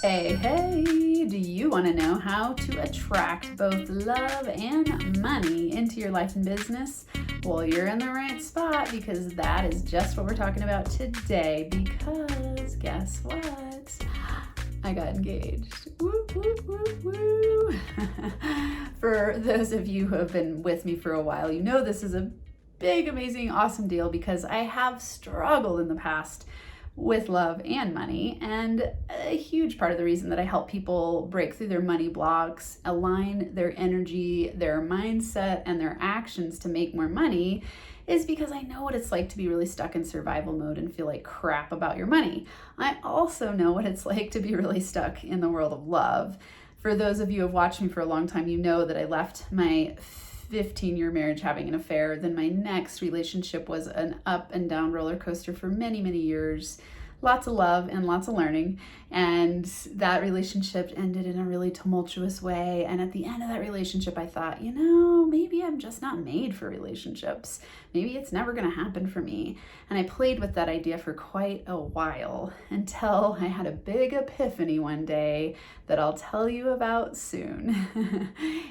Hey, do you want to know how to attract both love and money into your life and business? Well, you're in the right spot because that is just what we're talking about today. Because guess what? I got engaged. Woo, woo, woo, woo. For those of you who have been with me for a while, you know this is a big, amazing, awesome deal because I have struggled in the past with love and money, and a huge part of the reason that I help people break through their money blocks, align their energy, their mindset, and their actions to make more money is because I know what it's like to be really stuck in survival mode and feel like crap about your money. I also know what it's like to be really stuck in the world of love. For those of you who have watched me for a long time, you know that I left my 15-year marriage having an affair. Then my next relationship was an up and down roller coaster for many, many years. Lots of love and lots of learning. And that relationship ended in a really tumultuous way. And at the end of that relationship, I thought, maybe I'm just not made for relationships. Maybe it's never going to happen for me. And I played with that idea for quite a while until I had a big epiphany one day that I'll tell you about soon.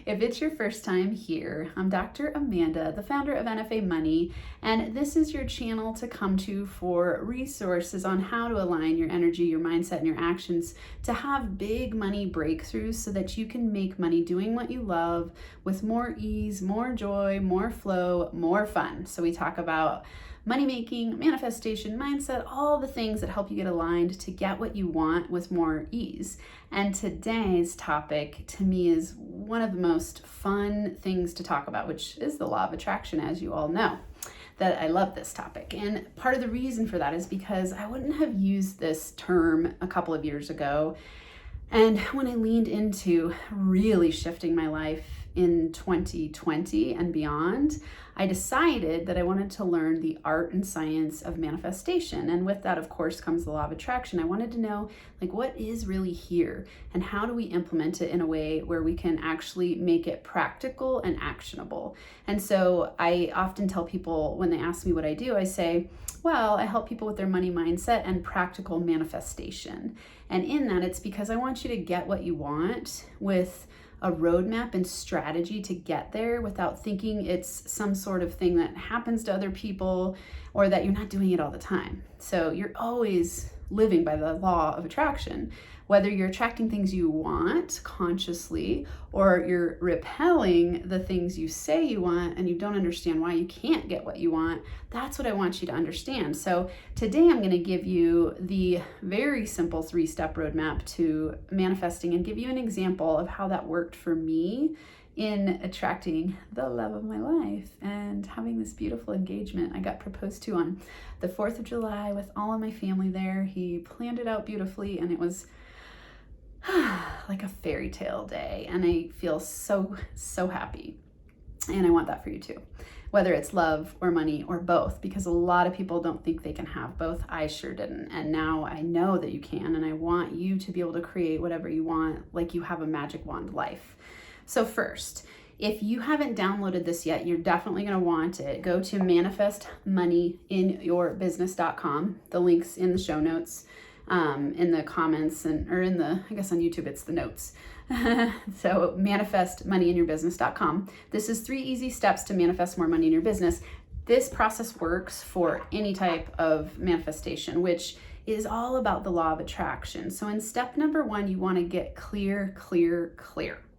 If it's your first time here, I'm Dr. Amanda, the founder of NFA Money, and this is your channel to come to for resources on how to align your energy, your mindset, and your actions to have big money breakthroughs so that you can make money doing what you love with more ease, more joy, more flow, more fun. So we talk about money making, manifestation, mindset, all the things that help you get aligned to get what you want with more ease. And today's topic to me is one of the most fun things to talk about, which is the law of attraction, as you all know. That I love this topic. And part of the reason for that is because I wouldn't have used this term a couple of years ago. And when I leaned into really shifting my life in 2020 and beyond, I decided that I wanted to learn the art and science of manifestation. And with that, of course, comes the law of attraction. I wanted to know, what is really here and how do we implement it in a way where we can actually make it practical and actionable? And so I often tell people when they ask me what I do, I say, well, I help people with their money mindset and practical manifestation. And in that, it's because I want you to get what you want with a roadmap and strategy to get there without thinking it's some sort of thing that happens to other people or that you're not doing it all the time. So you're always living by the law of attraction, whether you're attracting things you want consciously or you're repelling the things you say you want and you don't understand why you can't get what you want. That's what I want you to understand. So today I'm going to give you the very simple 3-step roadmap to manifesting and give you an example of how that worked for me in attracting the love of my life and having this beautiful engagement. I got proposed to on the 4th of July with all of my family there. He planned it out beautifully and it was like a fairy tale day, and I feel so happy, and I want that for you too, whether it's love or money or both, because a lot of people don't think they can have both. I sure didn't, and now I know that you can, and I want you to be able to create whatever you want like you have a magic wand life. So first, if you haven't downloaded this yet, you're definitely going to want it. Go to manifestmoneyinyourbusiness.com. The link's in the show notes. In the comments or in the, I guess on YouTube, it's the notes. So manifestmoneyinyourbusiness.com. This is 3 easy steps to manifest more money in your business. This process works for any type of manifestation, which is all about the law of attraction. So in step number 1, you want to get clear.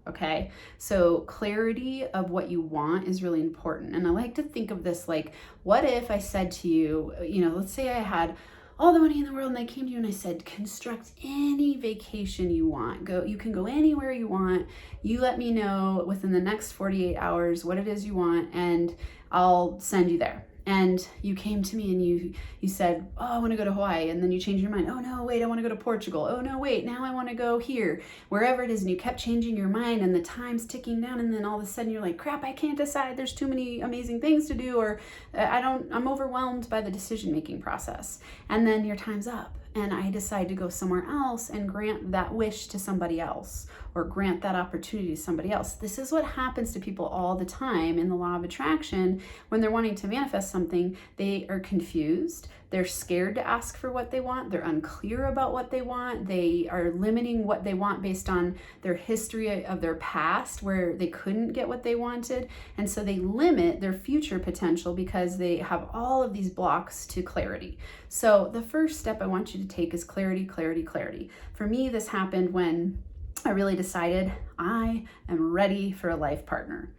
Okay, so clarity of what you want is really important. And I like to think of this like, what if I said to you, let's say I had all the money in the world and I came to you and I said, construct any vacation you want. You can go anywhere you want. You let me know within the next 48 hours what it is you want and I'll send you there. And you came to me and you said, oh, I want to go to Hawaii. And then you changed your mind. Oh, no, wait, I want to go to Portugal. Oh, no, wait, now I want to go here, wherever it is. And you kept changing your mind and the time's ticking down. And then all of a sudden you're like, crap, I can't decide. There's too many amazing things to do, or I'm overwhelmed by the decision-making process. And then your time's up. And I decide to go somewhere else and grant that wish to somebody else or grant that opportunity to somebody else. This is what happens to people all the time in the law of attraction. When they're wanting to manifest something, they are confused, They're scared to ask for what they want. They're unclear about what they want. They are limiting what they want based on their history of their past where they couldn't get what they wanted. And so they limit their future potential because they have all of these blocks to clarity. So the first step I want you to take is clarity, clarity, clarity. For me, this happened when I really decided I am ready for a life partner.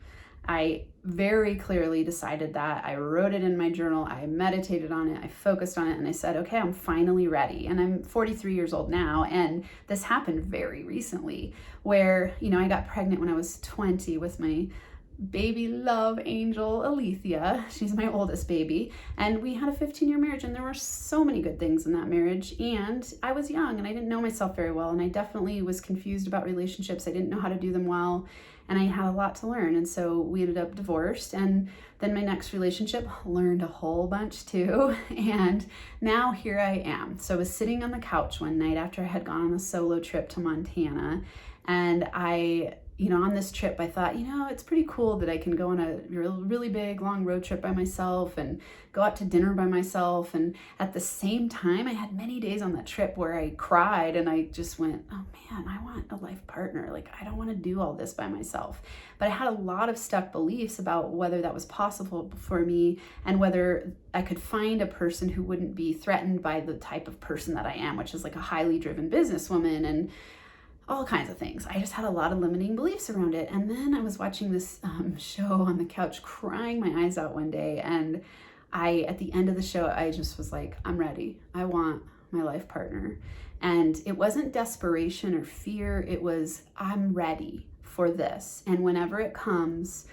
I very clearly decided that. I wrote it in my journal. I meditated on it. I focused on it, and I said, okay, I'm finally ready. And I'm 43 years old now. And this happened very recently where, I got pregnant when I was 20 with my baby love angel, 𝐒𝐴𝐸𝐿𝐴. She's my oldest baby. And we had a 15-year marriage, and there were so many good things in that marriage. And I was young, and I didn't know myself very well. And I definitely was confused about relationships. I didn't know how to do them well. And I had a lot to learn. And so we ended up divorced. And then my next relationship, learned a whole bunch too. And now here I am. So I was sitting on the couch one night after I had gone on a solo trip to Montana. And on this trip, I thought, it's pretty cool that I can go on a really big, long road trip by myself and go out to dinner by myself. And at the same time, I had many days on that trip where I cried and I just went, oh man, I want a life partner. Like, I don't want to do all this by myself. But I had a lot of stuck beliefs about whether that was possible for me and whether I could find a person who wouldn't be threatened by the type of person that I am, which is like a highly driven businesswoman and all kinds of things. I just had a lot of limiting beliefs around it. And then I was watching this show on the couch, crying my eyes out one day. And at the end of the show, I just was like, I'm ready. I want my life partner. And it wasn't desperation or fear. It was, I'm ready for this. And whenever it comes,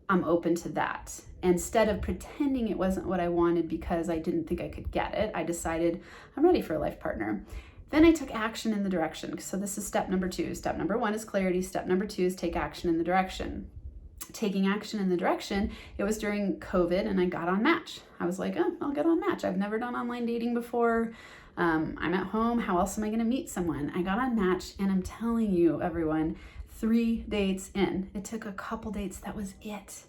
I'm open to that. Instead of pretending it wasn't what I wanted because I didn't think I could get it, I decided I'm ready for a life partner. Then I took action in the direction. So this is step number 2. Step number 1 is clarity. Step number 2 is take action in the direction. Taking action in the direction, it was during COVID and I got on Match. I was like, I'll get on Match. I've never done online dating before. I'm at home. How else am I going to meet someone? I got on Match and I'm telling you, everyone, 3 dates in. It took a couple dates. That was it.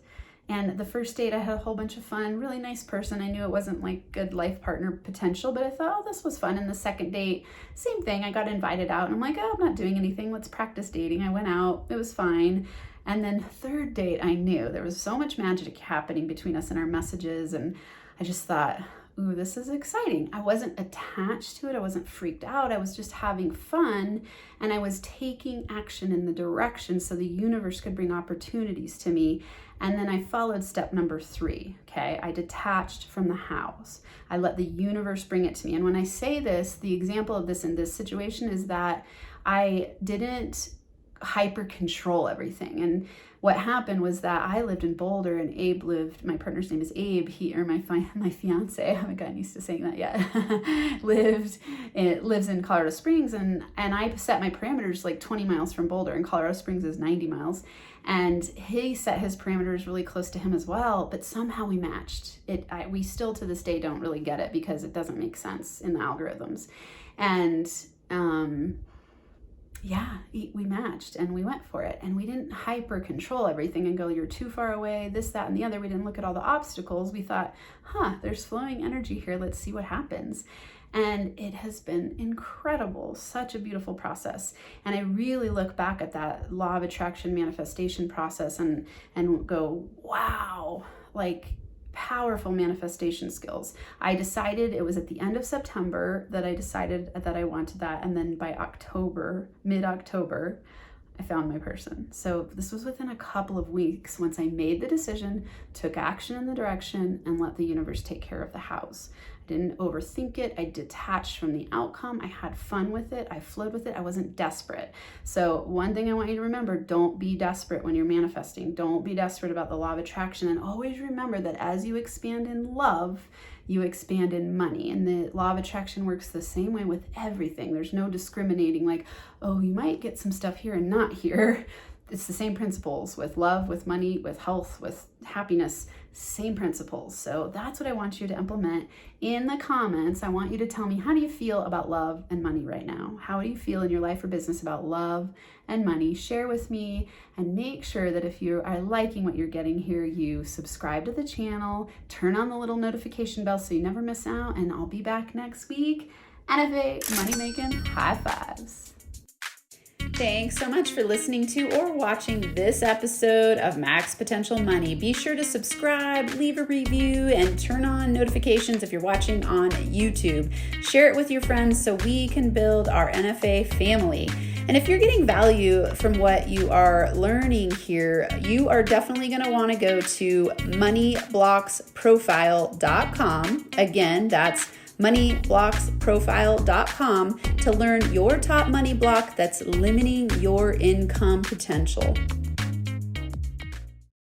And the first date, I had a whole bunch of fun, really nice person. I knew it wasn't like good life partner potential, but I thought, this was fun. And the second date, same thing. I got invited out and I'm like, I'm not doing anything. Let's practice dating. I went out. It was fine. And then third date, I knew there was so much magic happening between us and our messages. And I just thought, ooh, this is exciting. I wasn't attached to it. I wasn't freaked out. I was just having fun. And I was taking action in the direction so the universe could bring opportunities to me. And then I followed step number 3, okay? I detached from the hows. I let the universe bring it to me. And when I say this, the example of this in this situation is that I didn't hyper control everything. And what happened was that I lived in Boulder and Abe lived, my partner's name is Abe, my fiance, I haven't gotten used to saying that yet, lives in Colorado Springs. And I set my parameters like 20 miles from Boulder, and Colorado Springs is 90 miles. And he set his parameters really close to him as well, but somehow we matched. We still to this day don't really get it because it doesn't make sense in the algorithms. And we matched and we went for it. And we didn't hyper control everything and go, you're too far away, this, that, and the other. We didn't look at all the obstacles. We thought, there's flowing energy here. Let's see what happens. And it has been incredible, such a beautiful process. And I really look back at that law of attraction manifestation process and go, wow, like powerful manifestation skills. I decided it was at the end of September that I decided that I wanted that. And then by mid-October, I found my person. So this was within a couple of weeks once I made the decision, took action in the direction, and let the universe take care of the hows. I didn't overthink it. I detached from the outcome. I had fun with it. I flowed with it. I wasn't desperate. So one thing I want you to remember, don't be desperate when you're manifesting. Don't be desperate about the law of attraction. And always remember that as you expand in love, you expand in money. And the law of attraction works the same way with everything. There's no discriminating like, oh, you might get some stuff here and not here. it's the same principles with love, with money, with health, with happiness, same principles. So that's what I want you to implement. In the comments, I want you to tell me, how do you feel about love and money right now? How do you feel in your life or business about love and money? Share with me, and make sure that if you are liking what you're getting here, you subscribe to the channel, turn on the little notification bell so you never miss out, and I'll be back next week. NFA Money Making High Fives. Thanks so much for listening to or watching this episode of Max Potential Money. Be sure to subscribe, leave a review, and turn on notifications if you're watching on YouTube. Share it with your friends so we can build our NFA family. And if you're getting value from what you are learning here, you are definitely going to want to go to moneyblocksprofile.com. Again, that's moneyblocksprofile.com to learn your top money block that's limiting your income potential.